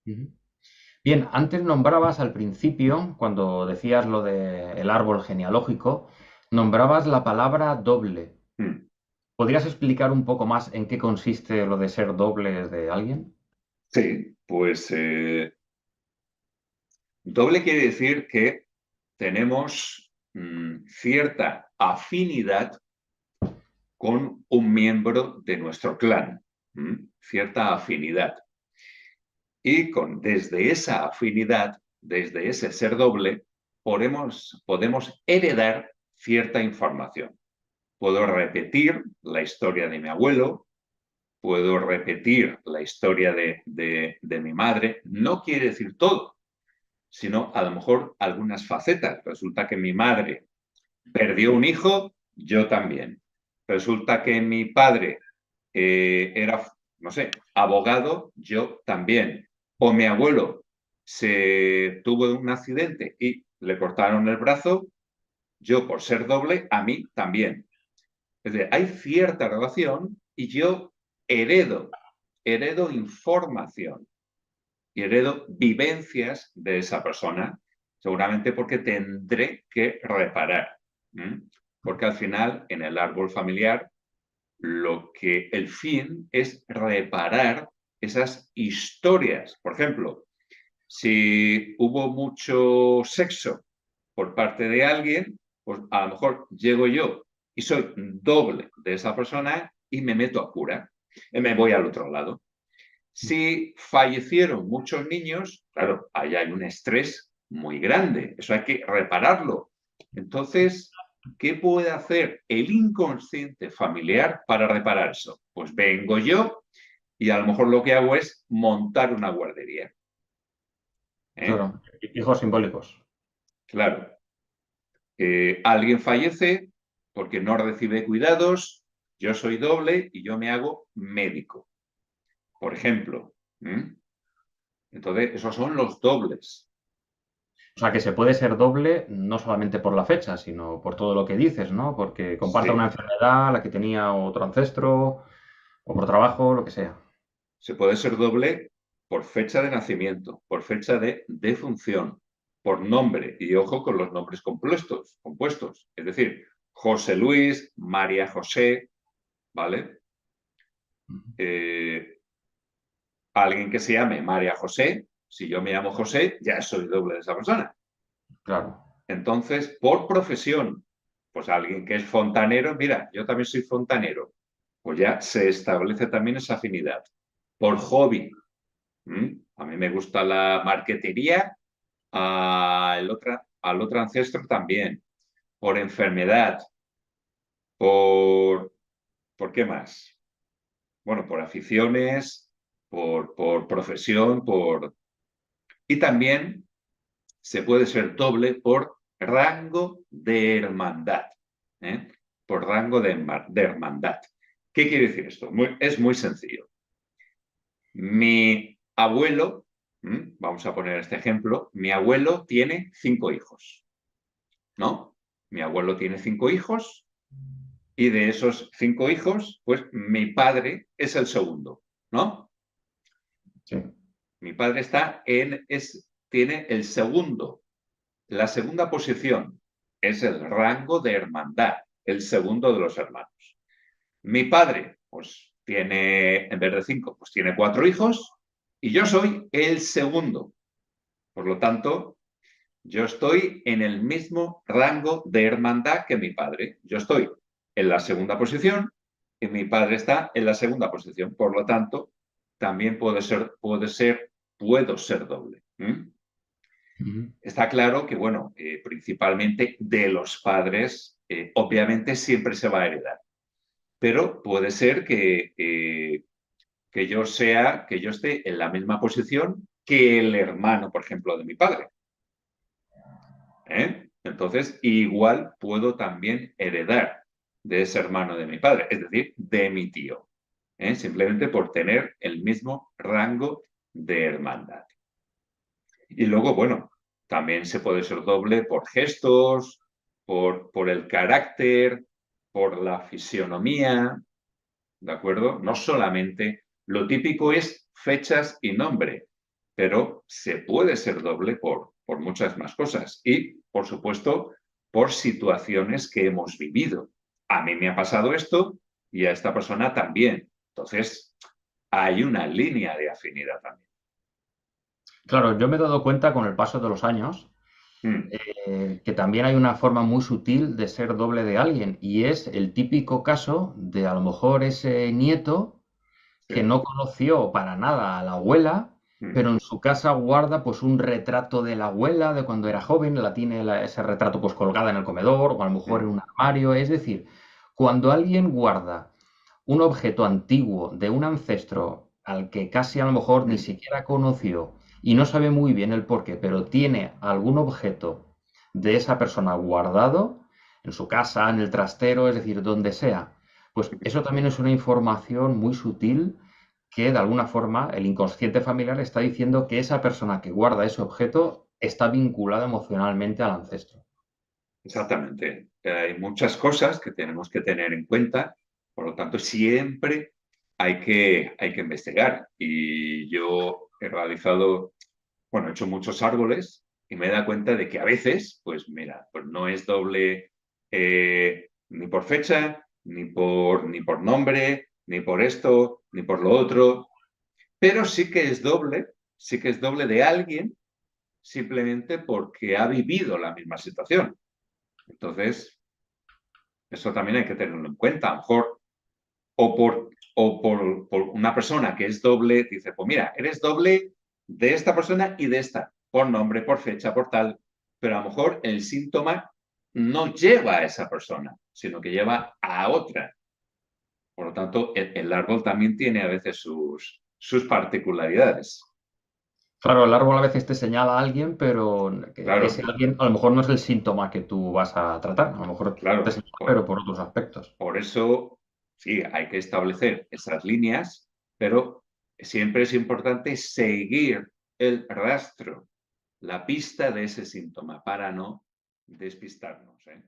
Ujú. Bien, antes nombrabas al principio, cuando decías lo del árbol genealógico, nombrabas la palabra doble. Mm. ¿Podrías explicar un poco más en qué consiste lo de ser doble de alguien? Sí, pues doble quiere decir que tenemos cierta afinidad con un miembro de nuestro clan, cierta afinidad. Y desde esa afinidad, desde ese ser doble, podemos heredar cierta información. Puedo repetir la historia de mi abuelo, puedo repetir la historia de mi madre. No quiere decir todo, sino a lo mejor algunas facetas. Resulta que mi madre perdió un hijo, yo también. Resulta que mi padre era, no sé, abogado, yo también. O mi abuelo se tuvo un accidente y le cortaron el brazo, yo por ser doble, a mí también. Es decir, hay cierta relación y yo heredo, heredo información y heredo vivencias de esa persona, seguramente porque tendré que reparar. ¿Mm? Porque al final, en el árbol familiar, el fin es reparar esas historias. Por ejemplo, si hubo mucho sexo por parte de alguien, pues a lo mejor llego yo y soy doble de esa persona y me meto a cura, y me voy al otro lado. Si fallecieron muchos niños, claro, ahí hay un estrés muy grande, eso hay que repararlo. Entonces, ¿qué puede hacer el inconsciente familiar para reparar eso? Pues vengo yo y a lo mejor lo que hago es montar una guardería. ¿Eh? Claro, hijos simbólicos. Claro, alguien fallece porque no recibe cuidados, yo soy doble y yo me hago médico, por ejemplo. ¿Mm? Entonces, esos son los dobles. O sea, que se puede ser doble no solamente por la fecha, sino por todo lo que dices, ¿no? Porque comparta una Sí, enfermedad, la que tenía otro ancestro, o por trabajo, lo que sea. se puede ser doble por fecha de nacimiento, por fecha de defunción, por nombre, y ojo con los nombres compuestos. Es decir, José Luis, María José, ¿vale? Eh, Alguien que se llame María José, si yo me llamo José, ya soy doble de esa persona. Claro, Entonces, por profesión, pues alguien que es fontanero, mira, yo también soy fontanero, pues ya se establece también esa afinidad. Por hobby, a mí me gusta la marquetería, al otro ancestro también. Por enfermedad, por, ¿por qué más? Bueno, por aficiones, por profesión, y también se puede ser doble por rango de hermandad. ¿Eh? Por rango de hermandad. ¿Qué quiere decir esto? Es muy sencillo. Mi abuelo, vamos a poner este ejemplo, mi abuelo tiene 5 hijos, ¿no? Mi abuelo tiene 5 hijos y de esos 5 hijos, pues mi padre es el segundo, ¿no? sí. Mi padre tiene la segunda posición, es el rango de hermandad, el segundo de los hermanos. Mi padre, pues tiene, en vez de 5, pues tiene 4 hijos y yo soy el segundo. Por lo tanto, yo estoy en el mismo rango de hermandad que mi padre. Yo estoy en la segunda posición y mi padre está en la segunda posición. Por lo tanto, también puedo ser doble. Ujú. Está claro que, bueno, principalmente de los padres, obviamente siempre se va a heredar, pero puede ser que yo esté en la misma posición que el hermano, por ejemplo, de mi padre. ¿Eh? Entonces, igual puedo también heredar de ese hermano de mi padre, es decir, de mi tío, simplemente por tener el mismo rango de hermandad. Y luego, bueno, también se puede ser doble por gestos, por el carácter, por la fisionomía, ¿de acuerdo? No solamente, lo típico es fechas y nombre, pero se puede ser doble por muchas más cosas y, por supuesto, por situaciones que hemos vivido. A mí me ha pasado esto y a esta persona también. Entonces, hay una línea de afinidad también. Claro, yo me he dado cuenta con el paso de los años Mm, que también hay una forma muy sutil de ser doble de alguien y es el típico caso de a lo mejor ese nieto que sí. no conoció para nada a la abuela, pero Mm, en su casa guarda pues un retrato de la abuela de cuando era joven, la tiene ese retrato pues colgada en el comedor o a lo mejor en mm, un armario. Es decir, cuando alguien guarda un objeto antiguo de un ancestro al que casi a lo mejor ni mm. siquiera conoció y no sabe muy bien el porqué, pero tiene algún objeto de esa persona guardado en su casa, en el trastero, es decir, donde sea, pues eso también es una información muy sutil que de alguna forma el inconsciente familiar está diciendo que esa persona que guarda ese objeto está vinculada emocionalmente al ancestro. Exactamente. Hay muchas cosas que tenemos que tener en cuenta, por lo tanto, siempre hay que investigar. Y yo he realizado, bueno, he hecho muchos árboles y me he dado cuenta de que a veces, pues mira, pues no es doble ni por fecha, ni por nombre, ni por esto, ni por lo otro, pero sí que es doble de alguien simplemente porque ha vivido la misma situación. Entonces, eso también hay que tenerlo en cuenta. A lo mejor, por una persona que es doble, dice, pues mira, eres doble de esta persona y de esta, por nombre, por fecha, por tal, pero a lo mejor el síntoma no lleva a esa persona, sino que lleva a otra. Por lo tanto, el árbol también tiene a veces sus particularidades. Claro, el árbol a veces te señala a alguien, pero que ese Claro, alguien a lo mejor no es el síntoma que tú vas a tratar. A lo mejor te claro. señala, pero por otros aspectos. Por eso, sí, hay que establecer esas líneas, pero siempre es importante seguir el rastro, la pista de ese síntoma para no despistarnos, ¿eh?